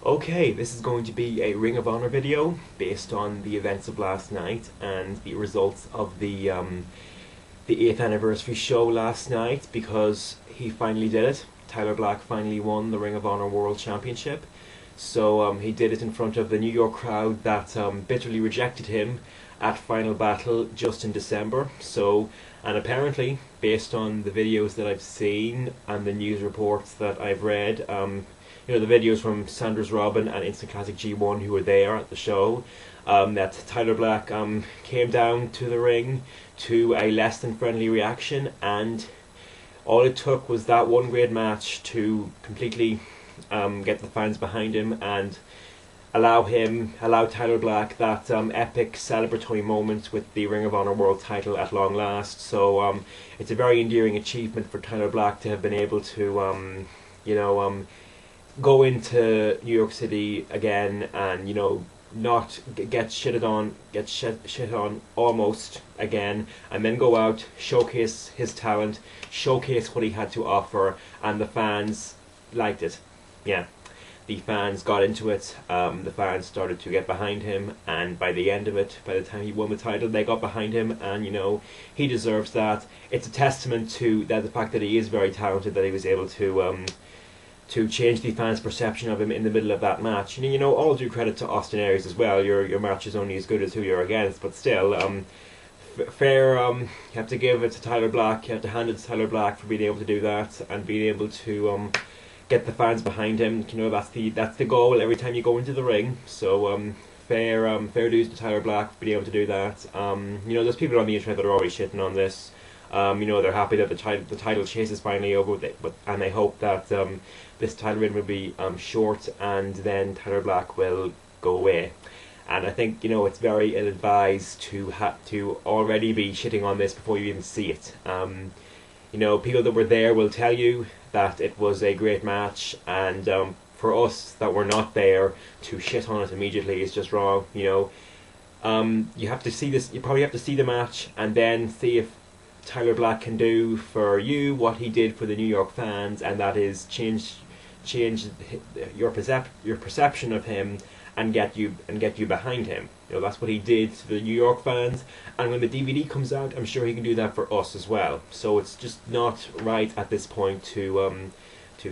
Okay, this is going to be a Ring of Honor video based on the events of last night and the results of the 8th anniversary show last night, because he finally did it. Tyler Black finally won the Ring of Honor World Championship. So he did it in front of the New York crowd that bitterly rejected him at Final Battle just in December. And apparently, based on the videos that I've seen and the news reports that I've read, the videos from Sanders Robin and Instant Classic G1 who were there at the show, that Tyler Black came down to the ring to a less than friendly reaction, and all it took was that one great match to completely get the fans behind him and allow Tyler Black that epic celebratory moment with the Ring of Honor World Title at long last. So it's a very endearing achievement for Tyler Black to have been able to go into New York City again and not get shit on almost again, and then go out, showcase his talent, showcase what he had to offer, and the fans liked it. Yeah, the fans got into it. The fans started to get behind him, and by the end of it, by the time he won the title, they got behind him, and he deserves that. It's a testament to the fact that he is very talented, that he was able to change the fans' perception of him in the middle of that match. All due credit to Austin Aries as well. Your match is only as good as who you're against, but still, you have to give it to Tyler Black. You have to hand it to Tyler Black for being able to do that and being able to get the fans behind him. That's the goal every time you go into the ring. So fair dues to Tyler Black for being able to do that. There's people on the internet that are already shitting on this. They're happy that the title chase is finally over, and they hope that this title win will be short, and then Tyler Black will go away. And I think it's very ill-advised to already be shitting on this before you even see it. People that were there will tell you that it was a great match, and for us that were not there, to shit on it immediately is just wrong. You have to see this. You probably have to see the match and then see if Tyler Black can do for you what he did for the New York fans, and that is change your perception of him and get you behind him. That's what he did to the New York fans, and when the DVD comes out, I'm sure he can do that for us as well. So it's just not right at this point to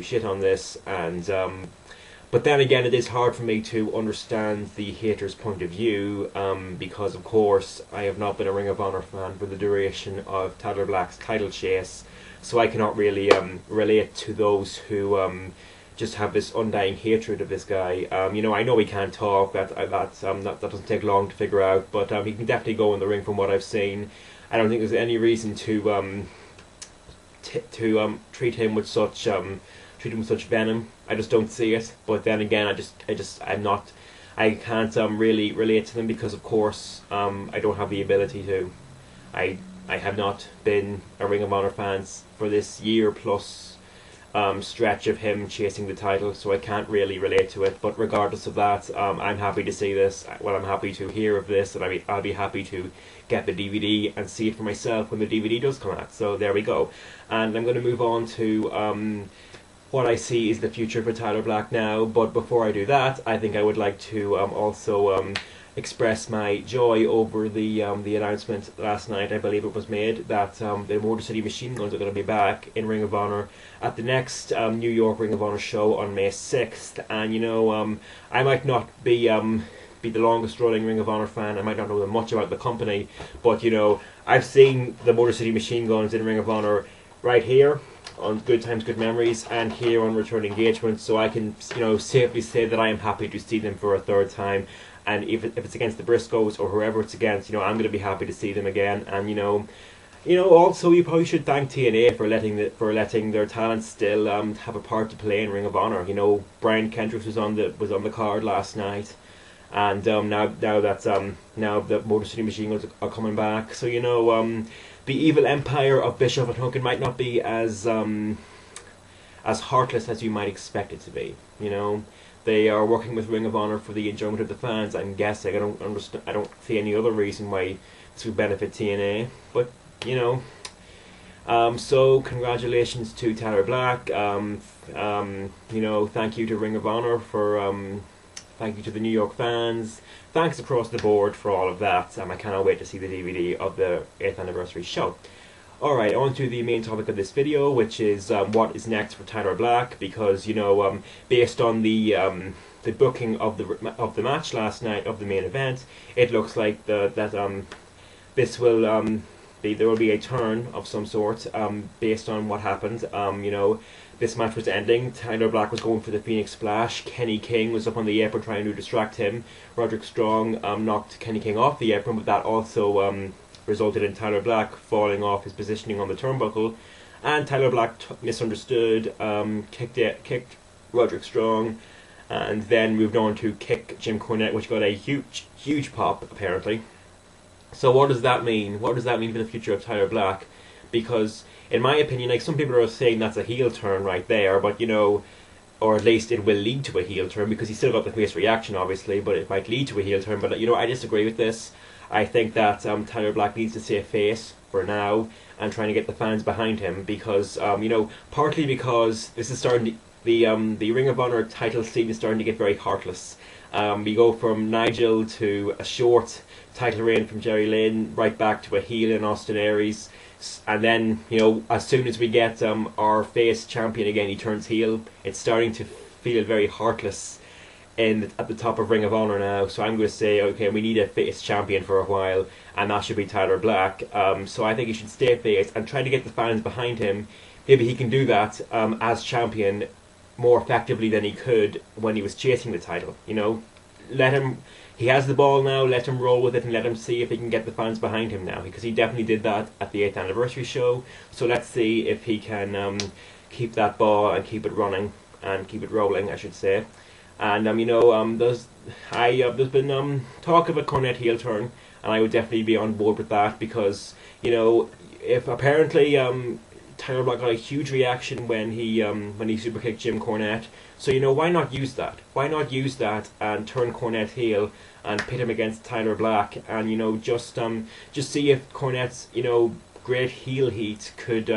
shit on this, and but then again, it is hard for me to understand the haters' point of view, because of course I have not been a Ring of Honor fan for the duration of Tyler Black's title chase, so I cannot really relate to those who just have this undying hatred of this guy. I know he can't talk. That doesn't take long to figure out, but he can definitely go in the ring from what I've seen. I don't think there's any reason to treat him with such venom. I just don't see it. But then again, I can't really relate to them, because of course I don't have the ability to. I have not been a Ring of Honor fan for this year plus stretch of him chasing the title, so I can't really relate to it. But regardless of that, I'm happy to see this. Well, I'm happy to hear of this, and I'll be happy to get the DVD and see it for myself when the DVD does come out. So there we go. And I'm going to move on to what I see is the future for Tyler Black now. But before I do that, I think I would like to also express my joy over the announcement last night, I believe it was made, that the Motor City Machine Guns are going to be back in Ring of Honor at the next New York Ring of Honor show on May 6th. And I might not be the longest running Ring of Honor fan, I might not know that much about the company, but I've seen the Motor City Machine Guns in Ring of Honor right here on Good Times, Good Memories, and here on Return Engagement, so I can safely say that I am happy to see them for a third time. And if it's against the Briscoes or whoever it's against, I'm going to be happy to see them again. And also you probably should thank TNA for letting their talent still have a part to play in Ring of Honor. Brian Kendricks was on the card last night, and now the Motor City Machine Guns are coming back. So the evil empire of Bischoff and Hogan might not be as heartless as you might expect it to be. They are working with Ring of Honor for the enjoyment of the fans, I'm guessing. I don't see any other reason why this would benefit TNA. But So congratulations to Tyler Black. You know, thank you to Ring of Honor for thank you to the New York fans. Thanks across the board for all of that. I cannot wait to see the DVD of the 8th anniversary show. Alright, on to the main topic of this video, which is what is next for Tyler Black, because, you know, based on the booking of the match last night, of the main event, it looks like this will there will be a turn of some sort based on what happened. You know, this match was ending. Tyler Black was going for the Phoenix Splash. Kenny King was up on the apron trying to distract him. Roderick Strong knocked Kenny King off the apron, but that also resulted in Tyler Black falling off his positioning on the turnbuckle. And Tyler Black misunderstood, kicked Roderick Strong, and then moved on to kick Jim Cornette, which got a huge pop, apparently. So what does that mean? What does that mean for the future of Tyler Black? Because, in my opinion, like, some people are saying that's a heel turn right there, but, you know, or at least it will lead to a heel turn, because he still got the face reaction, obviously, but it might lead to a heel turn. But, you know, I disagree with this. I think that Tyler Black needs to stay face for now and trying to get the fans behind him, because, you know, partly because this is starting to, the Ring of Honor title scene is starting to get very heartless. We go from Nigel to a short title reign from Jerry Lynn, right back to a heel in Austin Aries, and then, you know, as soon as we get our face champion again, he turns heel. It's starting to feel very heartless at the top of Ring of Honor now. So I'm going to say, okay, we need a face champion for a while, and that should be Tyler Black. So I think he should stay face and try to get the fans behind him. Maybe he can do that as champion more effectively than he could when he was chasing the title. You know, let him. He has the ball now, let him roll with it and let him see if he can get the fans behind him now, because he definitely did that at the 8th anniversary show. So let's see if he can keep that ball and keep it running, and keep it rolling, I should say. And you know, there's been talk of a Cornette heel turn, and I would definitely be on board with that, because, you know, if apparently Tyler Black got a huge reaction when he superkicked Jim Cornette. So, you know, why not use that? Why not use that and turn Cornette heel and pit him against Tyler Black, and, you know, just see if Cornette's, you know, great heel heat could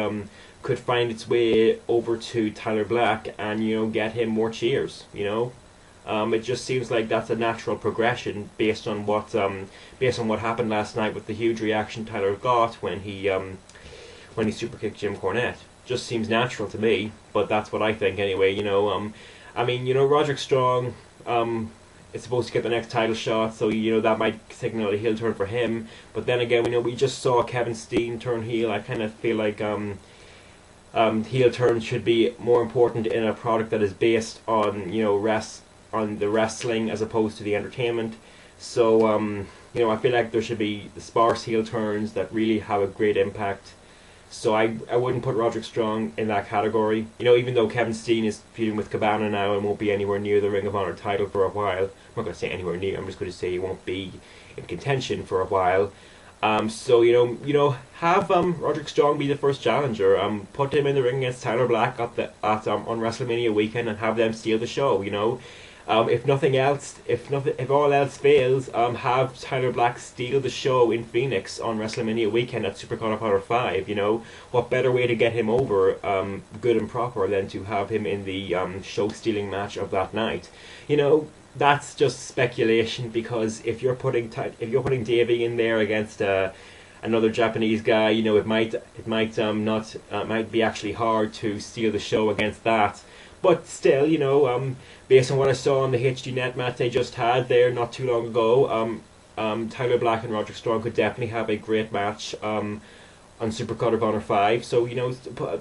find its way over to Tyler Black and, you know, get him more cheers. You know, it just seems like that's a natural progression based on what happened last night with the huge reaction Tyler got when he superkicked Jim Cornette. Just seems natural to me, but that's what I think anyway. You know, I mean, you know, Roderick Strong is supposed to get the next title shot, so, you know, that might signal a heel turn for him. But then again, you know, we just saw Kevin Steen turn heel. I kind of feel like heel turns should be more important in a product that is based on, you know, on the wrestling as opposed to the entertainment. So you know, I feel like there should be sparse heel turns that really have a great impact. So I wouldn't put Roderick Strong in that category. You know, even though Kevin Steen is feuding with Cabana now and won't be anywhere near the Ring of Honor title for a while. I'm not going to say anywhere near, I'm just going to say he won't be in contention for a while. So, you know, have Roderick Strong be the first challenger. Put him in the ring against Tyler Black on WrestleMania weekend and have them steal the show, you know. If nothing else, if all else fails, have Tyler Black steal the show in Phoenix on WrestleMania weekend at Superkicked Power 5. You know, what better way to get him over, good and proper, than to have him in the show-stealing match of that night? You know, that's just speculation, because if you're putting Davey in there against another Japanese guy, you know, it might be actually hard to steal the show against that. But still, you know, based on what I saw on the HDNet match they just had there not too long ago, Tyler Black and Roderick Strong could definitely have a great match on Superkicked of Honor 5. So, you know,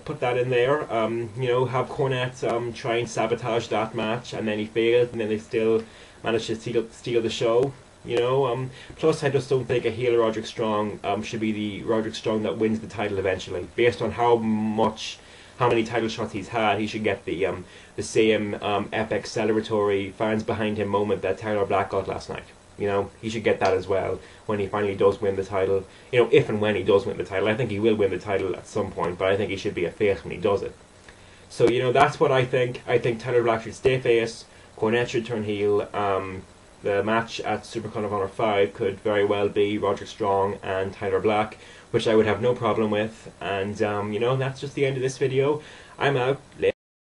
put that in there. You know, have Cornette try and sabotage that match, and then he failed, and then they still managed to steal the show. You know, plus I just don't think a heel Roderick Strong should be the Roderick Strong that wins the title eventually. Based on how many title shots he's had, he should get the same epic celebratory fans behind him moment that Tyler Black got last night. You know, he should get that as well when he finally does win the title. You know, if and when he does win the title. I think he will win the title at some point, but I think he should be a face when he does it. So, you know, that's what I think. I think Tyler Black should stay face, Cornette should turn heel. the match at Superkicked of Honor 5 could very well be Roderick Strong and Tyler Black, which I would have no problem with. And you know, that's just the end of this video. I'm out.